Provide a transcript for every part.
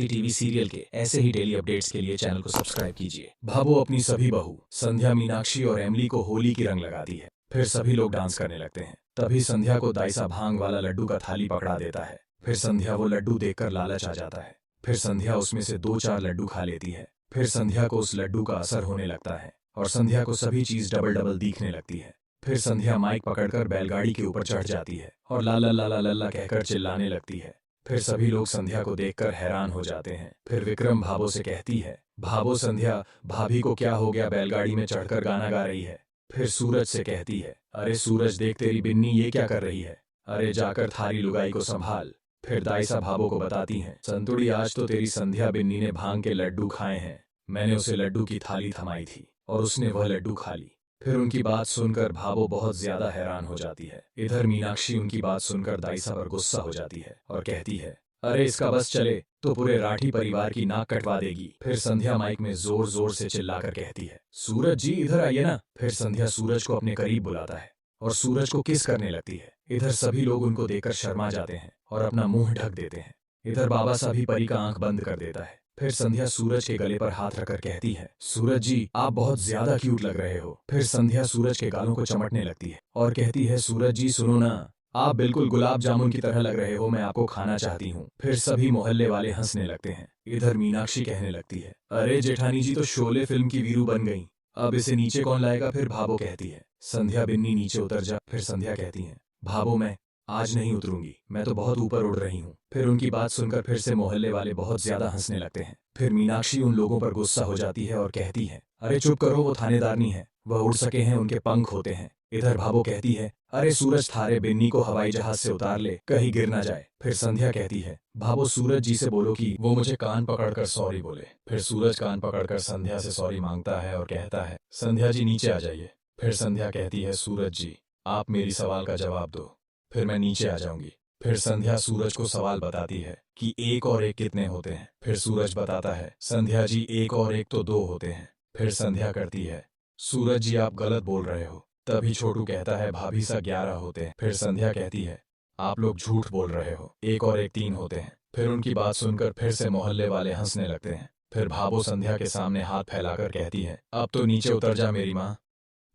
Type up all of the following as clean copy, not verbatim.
शक्ति TV serial के ऐसे ही डेली अपडेट्स के लिए चैनल को सब्सक्राइब कीजिए। भाबो अपनी सभी बहू संध्या, मीनाक्षी और एमली को होली की रंग लगाती है। फिर सभी लोग डांस करने लगते हैं। तभी संध्या को दाइसा भांग वाला लड्डू का थाली पकड़ा देता है। फिर संध्या वो लड्डू देखकर लालच आ जाता है। फिर संध्या उसमें से 2-4 लड्डू खा लेती है। फिर संध्या को उस लड्डू का असर होने लगता है और संध्या को सभी चीज डबल डबल दिखने लगती है। फिर संध्या माइक पकड़कर बैलगाड़ी के ऊपर चढ़ जाती है और ला ला ला ला ला ला कहकर चिल्लाने लगती है। फिर सभी लोग संध्या को देखकर हैरान हो जाते हैं। फिर विक्रम भाबो से कहती है, भाबो संध्या भाभी को क्या हो गया, बैलगाड़ी में चढ़कर गाना गा रही है। फिर सूरज से कहती है, अरे सूरज देख तेरी बिन्नी ये क्या कर रही है, अरे जाकर थारी लुगाई को संभाल। फिर दाइसा भाबो को बताती हैं, संतुड़ी आज तो तेरी संध्या बिन्नी ने भांग के लड्डू खाए हैं। मैंने उसे लड्डू की थाली थमाई थी और उसने वह लड्डू खा ली। फिर उनकी बात सुनकर भाबो बहुत ज्यादा हैरान हो जाती है। इधर मीनाक्षी उनकी बात सुनकर दाइसा पर गुस्सा हो जाती है और कहती है, अरे इसका बस चले तो पूरे राठी परिवार की नाक कटवा देगी। फिर संध्या माइक में जोर जोर से चिल्लाकर कहती है, सूरज जी इधर आइए ना। फिर संध्या सूरज को अपने करीब बुलाता है और सूरज को किस करने लगती है। इधर सभी लोग उनको देखकर शर्मा जाते हैं और अपना मुंह ढक देते हैं। इधर बाबा सा भी परी का आंख बंद कर देता है। फिर संध्या सूरज के गले पर हाथ रखकर कहती है, सूरज जी आप बहुत ज्यादा क्यूट लग रहे हो। फिर संध्या सूरज के गालों को चमटने लगती है और कहती है, सूरज जी सुनो ना, आप बिल्कुल गुलाब जामुन की तरह लग रहे हो, मैं आपको खाना चाहती हूँ। फिर सभी मोहल्ले वाले हंसने लगते हैं। इधर मीनाक्षी कहने लगती है, अरे जेठानी जी तो शोले फिल्म की वीरू बन गई, अब इसे नीचे कौन लाएगा। फिर भाबो कहती है, संध्या बिन्नी नीचे उतर जा। फिर संध्या कहती है, भाबो मैं आज नहीं उतरूंगी, मैं तो बहुत ऊपर उड़ रही हूँ। फिर उनकी बात सुनकर फिर से मोहल्ले वाले बहुत ज्यादा हंसने लगते हैं। फिर मीनाक्षी उन लोगों पर गुस्सा हो जाती है और कहती है, अरे चुप करो, वो थानेदारनी है, वह उड़ सके हैं, उनके पंख होते हैं। इधर भाबो कहती है, अरे सूरज थारे बिन्नी को हवाई जहाज से उतार ले, कहीं गिर ना जाए। फिर संध्या कहती है, भाबो सूरज जी से बोलो कि वो मुझे कान पकड़कर सॉरी बोले। फिर सूरज कान पकड़कर संध्या से सॉरी मांगता है और कहता है, संध्या जी नीचे आ जाइए। फिर संध्या कहती है, सूरज जी आप मेरी सवाल का जवाब दो, फिर मैं नीचे आ जाऊंगी। फिर संध्या सूरज को सवाल बताती है कि 1 और 1 कितने होते हैं। फिर सूरज बताता है, संध्या जी 1 और 1 तो 2 होते हैं। फिर संध्या करती है, सूरज जी आप गलत बोल रहे हो। तभी छोटू कहता है, भाभी सा 11 होते हैं। फिर संध्या कहती है, आप लोग झूठ बोल रहे हो, 1 और 1 3 होते हैं। फिर उनकी बात सुनकर फिर से मोहल्ले वाले हंसने लगते हैं। फिर भाबो संध्या के सामने हाथ फैलाकर कहती है, अब तो नीचे उतर जा मेरी माँ।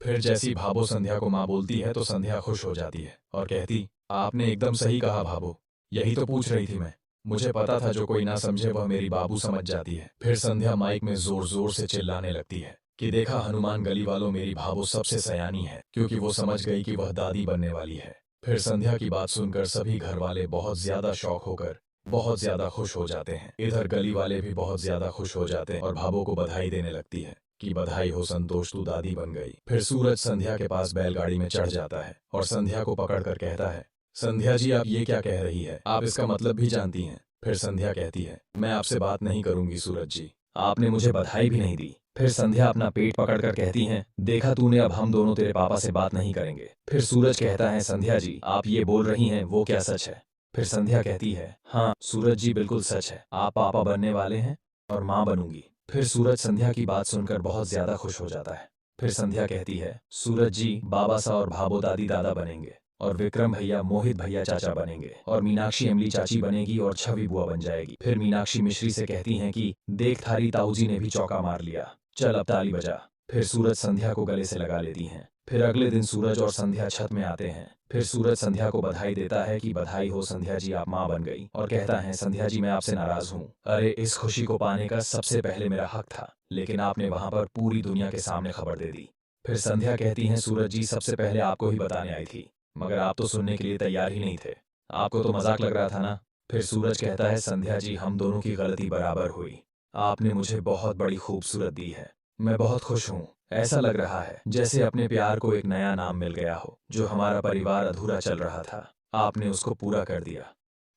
फिर जैसी भाबो संध्या को माँ बोलती है तो संध्या खुश हो जाती है और कहती, आपने एकदम सही कहा भाबो, यही तो पूछ रही थी मैं, मुझे पता था जो कोई ना समझे वह मेरी बाबू समझ जाती है। फिर संध्या माइक में जोर जोर से चिल्लाने लगती है कि देखा हनुमान गली वालों, मेरी भाबो सबसे सयानी है, क्योंकि वो समझ गई कि वह दादी बनने वाली है। फिर संध्या की बात सुनकर सभी घर वाले बहुत ज्यादा शौक होकर बहुत ज्यादा खुश हो जाते हैं। इधर गली वाले भी बहुत ज्यादा खुश हो जाते हैं और भाबो को बधाई देने लगती है कि बधाई हो संतोष, तू दादी बन गई। फिर सूरज संध्या के पास बैलगाड़ी में चढ़ जाता है और संध्या को पकड़कर कहता है, संध्या जी आप ये क्या कह रही है, आप इसका मतलब भी जानती हैं। फिर संध्या कहती है, मैं आपसे बात नहीं करूंगी सूरज जी, आपने मुझे बधाई भी नहीं दी। फिर संध्या अपना पेट पकड़कर कहती है, देखा तूने, अब हम दोनों तेरे पापा से बात नहीं करेंगे। फिर सूरज कहता है, संध्या जी आप ये बोल रही हैं वो क्या सच है। फिर संध्या कहती है, हाँ सूरज जी बिल्कुल सच है, आप पापा बनने वाले हैं और माँ बनूंगी। फिर सूरज संध्या की बात सुनकर बहुत ज्यादा खुश हो जाता है। फिर संध्या कहती है, सूरज जी बाबा सा और भाबो दादी दादा बनेंगे और विक्रम भैया मोहित भैया चाचा बनेंगे और मीनाक्षी अमली चाची बनेगी और छवि बुआ बन जाएगी। फिर मीनाक्षी मिश्री से कहती हैं कि देख थारी ताऊजी ने भी चौका मार लिया, चल अब ताली बजा। फिर सूरज संध्या को गले से लगा लेती हैं। फिर अगले दिन सूरज और संध्या छत में आते हैं। फिर सूरज संध्या को बधाई देता है कि बधाई हो संध्या जी आप माँ बन गई, और कहता है, संध्या जी मैं आपसे नाराज हूँ, अरे इस खुशी को पाने का सबसे पहले मेरा हक था, लेकिन आपने वहां पर पूरी दुनिया के सामने खबर दे दी। फिर संध्या कहती है, सूरज जी सबसे पहले आपको ही बताने आई थी, मगर आप तो सुनने के लिए तैयार ही नहीं थे, आपको तो मजाक लग रहा था ना। फिर सूरज कहता है, संध्या जी हम दोनों की गलती बराबर हुई, आपने मुझे बहुत बड़ी खूबसूरत दी है, मैं बहुत खुश हूँ। ऐसा लग रहा है जैसे अपने प्यार को एक नया नाम मिल गया हो। जो हमारा परिवार अधूरा चल रहा था, आपने उसको पूरा कर दिया।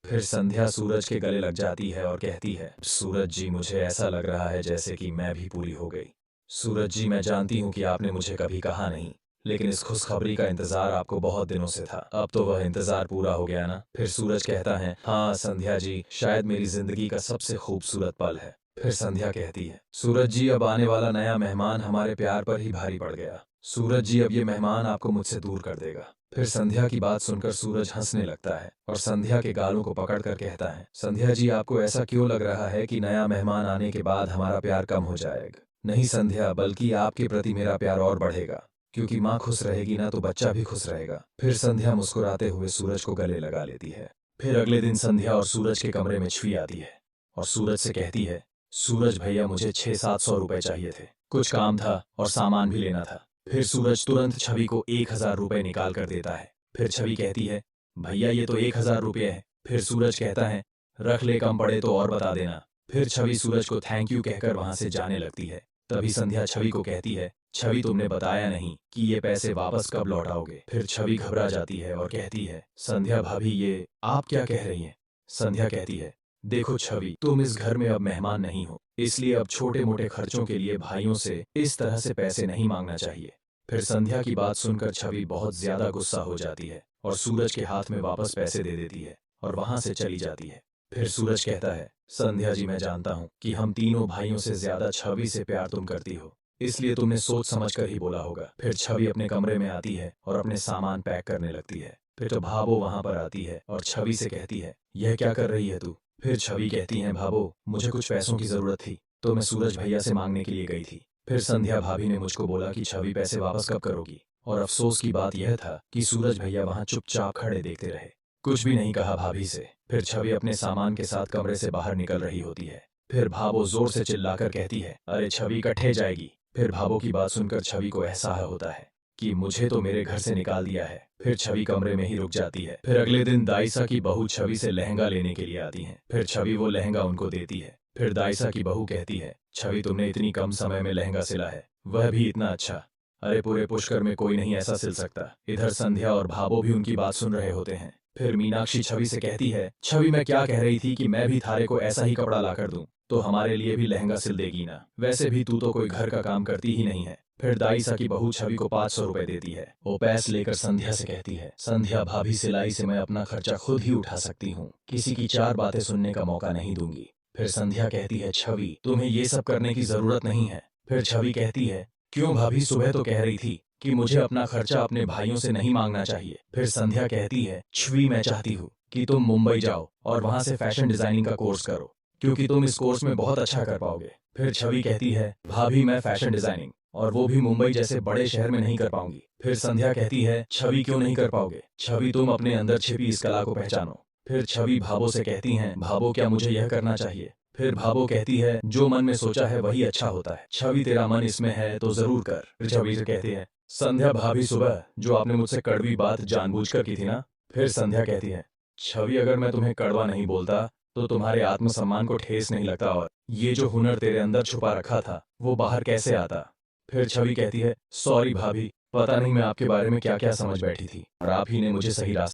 फिर संध्या सूरज के गले लग जाती है और कहती है, सूरज जी मुझे ऐसा लग रहा है जैसे कि मैं भी पूरी हो गई। सूरज जी मैं जानती हूँ कि आपने मुझे कभी कहा नहीं, लेकिन इस खुशखबरी का इंतजार आपको बहुत दिनों से था, अब तो वह इंतजार पूरा हो गया ना। फिर सूरज कहता है, हाँ संध्या जी शायद मेरी जिंदगी का सबसे खूबसूरत पल है। फिर संध्या कहती है, सूरज जी अब आने वाला नया मेहमान हमारे प्यार पर ही भारी पड़ गया। सूरज जी, अब ये मेहमान आपको मुझसे दूर कर देगा। फिर संध्या की बात सुनकर सूरज हंसने लगता है और संध्या के गालों को पकड़कर कहता है, संध्या जी, आपको ऐसा क्यों लग रहा है कि नया मेहमान आने के बाद हमारा प्यार कम हो जाएगा? नहीं संध्या, बल्कि आपके प्रति मेरा प्यार और बढ़ेगा, क्योंकि माँ खुश रहेगी ना तो बच्चा भी खुश रहेगा। फिर संध्या मुस्कुराते हुए सूरज को गले लगा लेती है। फिर अगले दिन संध्या और सूरज के कमरे में छवि आती है और सूरज से कहती है, सूरज भैया, मुझे 600-700 रुपए चाहिए थे, कुछ काम था और सामान भी लेना था। फिर सूरज तुरंत छवि को 1000 रुपए निकाल कर देता है। फिर छवि कहती है, भैया ये तो 1000 रुपये है। फिर सूरज कहता है, रख ले, कम पड़े तो और बता देना। फिर छवि सूरज को थैंक यू कहकर वहां से जाने लगती है। तभी संध्या छवि को कहती है, छवि, तुमने बताया नहीं कि ये पैसे वापस कब लौटाओगे? फिर छवि घबरा जाती है और कहती है, संध्या भाभी, ये आप क्या कह रही हैं? संध्या कहती है, देखो छवि, तुम इस घर में अब मेहमान नहीं हो, इसलिए अब छोटे मोटे खर्चों के लिए भाइयों से इस तरह से पैसे नहीं मांगना चाहिए। फिर संध्या की बात सुनकर छवि बहुत ज्यादा गुस्सा हो जाती है और सूरज के हाथ में वापस पैसे दे देती है और वहां से चली जाती है। फिर सूरज कहता है, संध्या जी, मैं जानता हूँ कि हम तीनों भाइयों से ज्यादा छवि से प्यार तुम करती हो, इसलिए तुमने सोच समझ कर ही बोला होगा। फिर छवि अपने कमरे में आती है और अपने सामान पैक करने लगती है। फिर तो भावो वहां पर आती है और छवि से कहती है, यह क्या कर रही है तू? फिर छवि कहती है, भावो, मुझे कुछ पैसों की जरूरत थी तो मैं सूरज भैया से मांगने के लिए गई थी। फिर संध्या भाभी ने मुझको बोला कि छवि, पैसे वापस कब करोगी? और अफसोस की बात यह था कि सूरज भैया वहां चुपचाप खड़े देखते रहे, कुछ भी नहीं कहा भाभी से। फिर छवि अपने सामान के साथ कमरे से बाहर निकल रही होती है। फिर भावो जोर से चिल्लाकर कहती है, अरे छवि, कट्ठे जाएगी। फिर भावो की बात सुनकर छवि को एहसास होता है कि मुझे तो मेरे घर से निकाल दिया है। फिर छवि कमरे में ही रुक जाती है। फिर अगले दिन दाइसा की बहू छवि से लहंगा लेने के लिए आती है। फिर छवि वो लहंगा उनको देती है। फिर दाइसा की बहू कहती है, छवि, तुमने इतनी कम समय में लहंगा सिला है, वह भी इतना अच्छा। अरे पूरे पुष्कर में कोई नहीं ऐसा सिल सकता। इधर संध्या और भावो भी उनकी बात सुन रहे होते हैं। फिर मीनाक्षी छवि से कहती है, छवि, मैं क्या कह रही थी कि मैं भी थारे को ऐसा ही कपड़ा ला कर दूं तो हमारे लिए भी लहंगा सिल देगी ना? वैसे भी तू तो कोई घर का काम करती ही नहीं है। फिर दाइसा की बहू छवि को 500 रुपए देती है। वो पैसे लेकर संध्या से कहती है, संध्या भाभी, सिलाई से मैं अपना खर्चा खुद ही उठा सकती हूँ, किसी की चार बातें सुनने का मौका नहीं दूंगी। फिर संध्या कहती है, छवि, तुम्हें ये सब करने की जरूरत नहीं है। फिर छवि कहती है, क्यों भाभी, सुबह तो कह रही थी कि मुझे अपना खर्चा अपने भाइयों से नहीं मांगना चाहिए। फिर संध्या कहती है, छवि, मैं चाहती हूँ कि तुम मुंबई जाओ और वहां से फैशन डिजाइनिंग का कोर्स करो, क्योंकि तुम इस कोर्स में बहुत अच्छा कर पाओगे। फिर छवि कहती है, भाभी, मैं फैशन डिजाइनिंग और वो भी मुंबई जैसे बड़े शहर में नहीं कर पाऊंगी। फिर संध्या कहती है, छवि, क्यों नहीं कर पाओगे? छवि, तुम अपने अंदर छिपी इस कला को पहचानो। फिर छवि भावो से कहती हैं, भावो, क्या मुझे यह करना चाहिए? फिर भावो कहती है, जो मन में सोचा है वही अच्छा होता है। छवि, तेरा मन इसमें है तो जरूर कर। फिर छवि से कहती है, संध्या भाभी, सुबह जो आपने मुझसे कड़वी बात जानबूझकर की थी ना? फिर संध्या कहती है, छवि, अगर मैं तुम्हें कड़वा नहीं बोलता तो तुम्हारे आत्मसम्मान को ठेस नहीं लगता और ये जो हुनर तेरे अंदर छुपा रखा था वो बाहर कैसे आता? फिर छवि कहती है, सॉरी भाभी, पता नहीं मैं आपके बारे में क्या क्या समझ बैठी थी और आप ही ने मुझे सही रास्ता